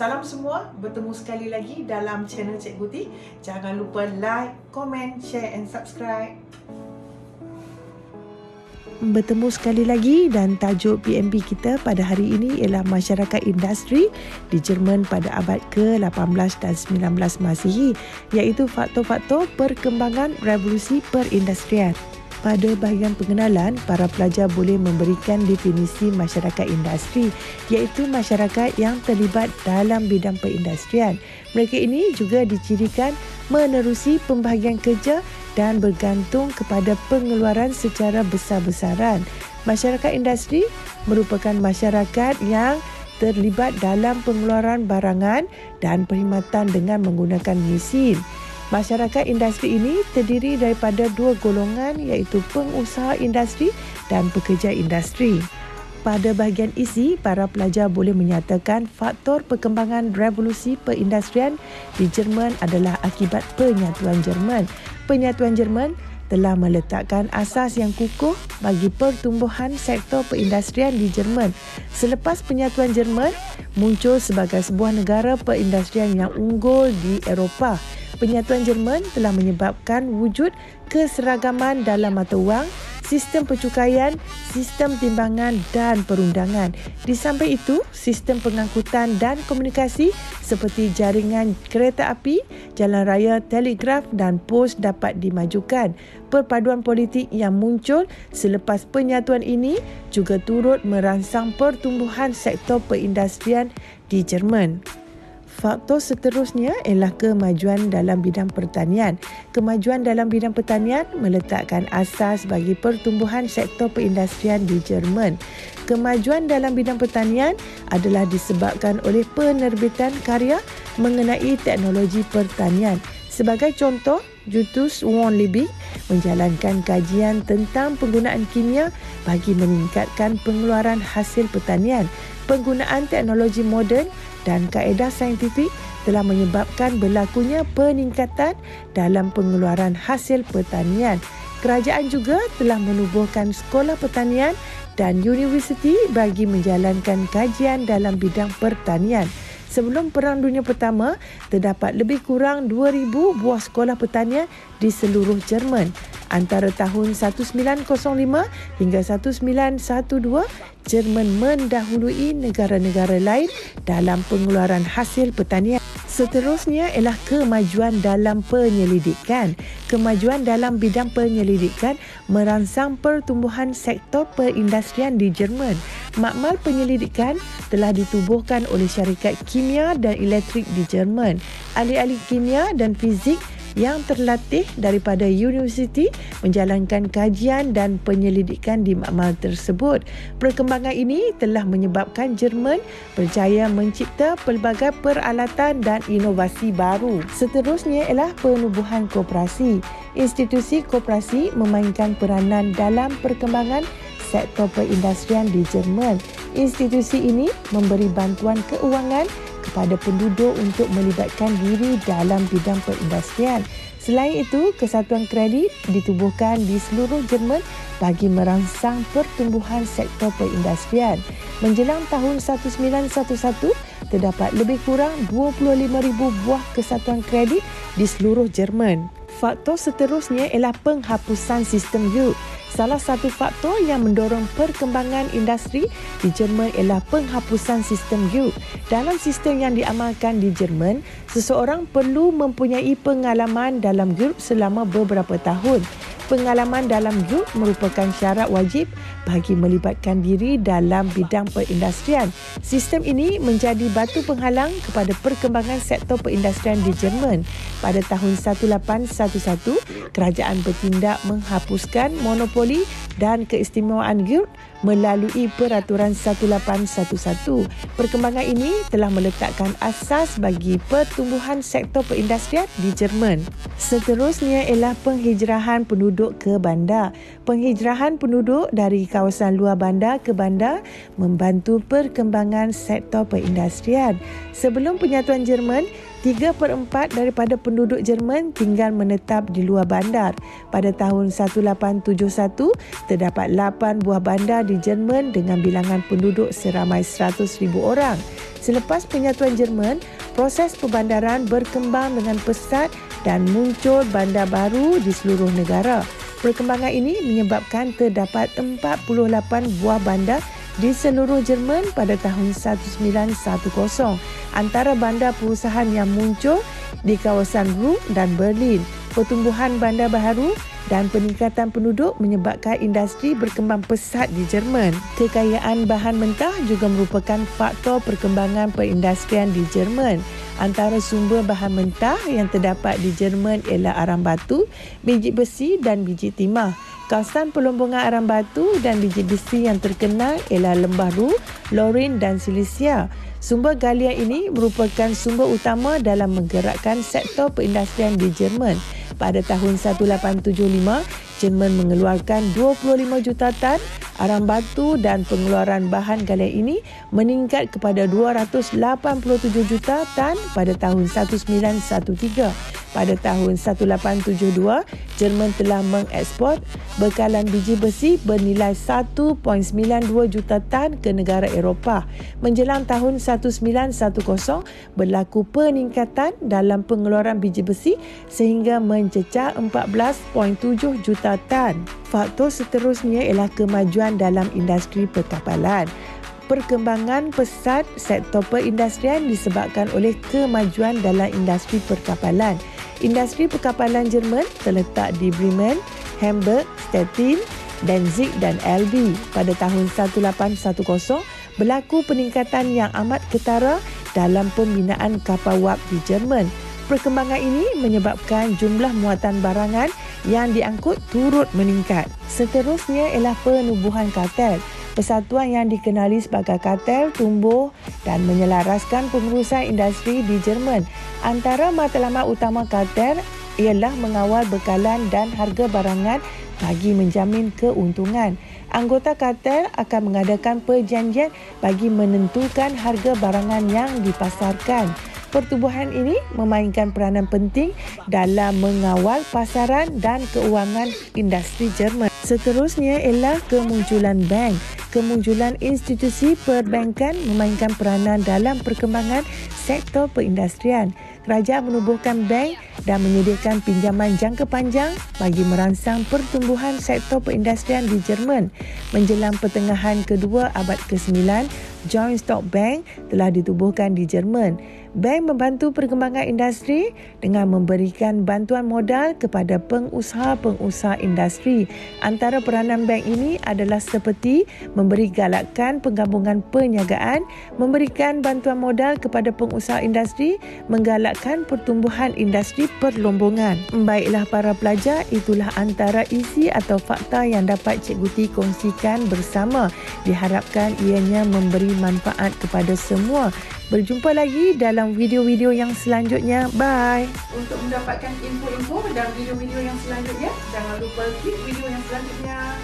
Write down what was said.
Salam semua, bertemu sekali lagi dalam channel Cikgu T. Jangan lupa like, komen, share and subscribe. Bertemu sekali lagi dan tajuk PMP kita pada hari ini ialah masyarakat industri di Jerman pada abad ke-18 dan 19 Masihi, iaitu faktor-faktor perkembangan revolusi perindustrian. Pada bahagian pengenalan, para pelajar boleh memberikan definisi masyarakat industri, iaitu masyarakat yang terlibat dalam bidang perindustrian. Mereka ini juga dicirikan menerusi pembahagian kerja dan bergantung kepada pengeluaran secara besar-besaran. Masyarakat industri merupakan masyarakat yang terlibat dalam pengeluaran barangan dan perkhidmatan dengan menggunakan mesin. Masyarakat industri ini terdiri daripada dua golongan, iaitu pengusaha industri dan pekerja industri. Pada bahagian isi, para pelajar boleh menyatakan faktor perkembangan revolusi perindustrian di Jerman adalah akibat penyatuan Jerman. Penyatuan Jerman telah meletakkan asas yang kukuh bagi pertumbuhan sektor perindustrian di Jerman. Selepas penyatuan Jerman muncul sebagai sebuah negara perindustrian yang unggul di Eropah. Penyatuan Jerman telah menyebabkan wujud keseragaman dalam mata wang, sistem pencukaian, sistem timbangan dan perundangan. Di samping itu, sistem pengangkutan dan komunikasi seperti jaringan kereta api, jalan raya, telegraf dan pos dapat dimajukan. Perpaduan politik yang muncul selepas penyatuan ini juga turut merangsang pertumbuhan sektor perindustrian di Jerman. Faktor seterusnya ialah kemajuan dalam bidang pertanian. Kemajuan dalam bidang pertanian meletakkan asas bagi pertumbuhan sektor perindustrian di Jerman. Kemajuan dalam bidang pertanian adalah disebabkan oleh penerbitan karya mengenai teknologi pertanian. Sebagai contoh, Justus von Liebig menjalankan kajian tentang penggunaan kimia bagi meningkatkan pengeluaran hasil pertanian. Penggunaan teknologi moden dan kaedah saintifik telah menyebabkan berlakunya peningkatan dalam pengeluaran hasil pertanian. Kerajaan juga telah menubuhkan sekolah pertanian dan universiti bagi menjalankan kajian dalam bidang pertanian. Sebelum Perang Dunia Pertama, terdapat lebih kurang 2,000 buah sekolah pertanian di seluruh Jerman. Antara tahun 1905 hingga 1912, Jerman mendahului negara-negara lain dalam pengeluaran hasil pertanian. Seterusnya ialah kemajuan dalam penyelidikan. Kemajuan dalam bidang penyelidikan merangsang pertumbuhan sektor perindustrian di Jerman. Makmal penyelidikan telah ditubuhkan oleh syarikat kimia dan elektrik di Jerman. Ahli-ahli kimia dan fizik yang terlatih daripada universiti menjalankan kajian dan penyelidikan di makmal tersebut. Perkembangan ini telah menyebabkan Jerman berjaya mencipta pelbagai peralatan dan inovasi baru. Seterusnya ialah penubuhan koperasi. Institusi koperasi memainkan peranan dalam perkembangan sektor perindustrian di Jerman. Institusi ini memberi bantuan keuangan kepada penduduk untuk melibatkan diri dalam bidang perindustrian. Selain itu, kesatuan kredit ditubuhkan di seluruh Jerman bagi merangsang pertumbuhan sektor perindustrian. Menjelang tahun 1911, terdapat lebih kurang 25,000 buah kesatuan kredit di seluruh Jerman. Faktor seterusnya ialah penghapusan sistem Guild. Salah satu faktor yang mendorong perkembangan industri di Jerman ialah penghapusan sistem Guild. Dalam sistem yang diamalkan di Jerman, seseorang perlu mempunyai pengalaman dalam Guild selama beberapa tahun. Pengalaman dalam Guild merupakan syarat wajib bagi melibatkan diri dalam bidang perindustrian. Sistem ini menjadi batu penghalang kepada perkembangan sektor perindustrian di Jerman. Pada tahun 1811, kerajaan bertindak menghapuskan monopoli dan keistimewaan Guild melalui Peraturan 1811. Perkembangan ini telah meletakkan asas bagi pertumbuhan sektor perindustrian di Jerman. Seterusnya ialah penghijrahan penduduk ke bandar. Penghijrahan penduduk dari kawasan luar bandar ke bandar membantu perkembangan sektor perindustrian. Sebelum penyatuan Jerman, 3/4 daripada penduduk Jerman tinggal menetap di luar bandar. Pada tahun 1871, terdapat 8 buah bandar di Jerman dengan bilangan penduduk seramai 100,000 orang. Selepas penyatuan Jerman, proses perbandaran berkembang dengan pesat dan muncul bandar baru di seluruh negara. Perkembangan ini menyebabkan terdapat 48 buah bandar di seluruh Jerman pada tahun 1910. Antara bandar perusahaan yang muncul di kawasan Ruhr dan Berlin. Pertumbuhan bandar baharu dan peningkatan penduduk menyebabkan industri berkembang pesat di Jerman. Kekayaan bahan mentah juga merupakan faktor perkembangan perindustrian di Jerman. Antara sumber bahan mentah yang terdapat di Jerman ialah arang batu, biji besi dan biji timah. Kawasan pelombongan arang batu dan biji besi yang terkenal ialah lembah Ruhr, Lorin dan Silisia. Sumber galian ini merupakan sumber utama dalam menggerakkan sektor perindustrian di Jerman. Pada tahun 1875, Jerman mengeluarkan 25 juta tan arang batu dan pengeluaran bahan galian ini meningkat kepada 287 juta tan pada tahun 1913. Pada tahun 1872, Jerman telah mengekspor bekalan biji besi bernilai 1.92 juta tan ke negara Eropah. Menjelang tahun 1910, berlaku peningkatan dalam pengeluaran biji besi sehingga mencecah 14.7 juta tan. Faktor seterusnya ialah kemajuan dalam industri perkapalan. Perkembangan pesat sektor perindustrian disebabkan oleh kemajuan dalam industri perkapalan. Industri perkapalan Jerman terletak di Bremen, Hamburg, Stettin, Danzig dan Elbe. Pada tahun 1810, berlaku peningkatan yang amat ketara dalam pembinaan kapal wap di Jerman. Perkembangan ini menyebabkan jumlah muatan barangan yang diangkut turut meningkat. Seterusnya ialah penubuhan kartel. Persatuan yang dikenali sebagai kartel tumbuh dan menyelaraskan pengurusan industri di Jerman. Antara matlamat utama kartel ialah mengawal bekalan dan harga barangan bagi menjamin keuntungan. Anggota kartel akan mengadakan perjanjian bagi menentukan harga barangan yang dipasarkan. Pertubuhan ini memainkan peranan penting dalam mengawal pasaran dan keuangan industri Jerman. Seterusnya ialah kemunculan bank. Kemunculan institusi perbankan memainkan peranan dalam perkembangan sektor perindustrian. Kerajaan menubuhkan bank dan menyediakan pinjaman jangka panjang bagi merangsang pertumbuhan sektor perindustrian di Jerman. Menjelang pertengahan kedua abad ke-9, Joint Stock Bank telah ditubuhkan di Jerman. Bank membantu perkembangan industri dengan memberikan bantuan modal kepada pengusaha-pengusaha industri. Antara peranan bank ini adalah seperti memberi galakan penggabungan perniagaan, memberikan bantuan modal kepada pengusaha industri, menggalakkan pertumbuhan industri perlombongan. Baiklah para pelajar, itulah antara isi atau fakta yang dapat Cikgu T kongsikan bersama. Diharapkan ianya memberi manfaat kepada semua. Berjumpa lagi dalam video-video yang selanjutnya. Bye. Untuk mendapatkan info-info dan video-video yang selanjutnya, jangan lupa klik video yang selanjutnya.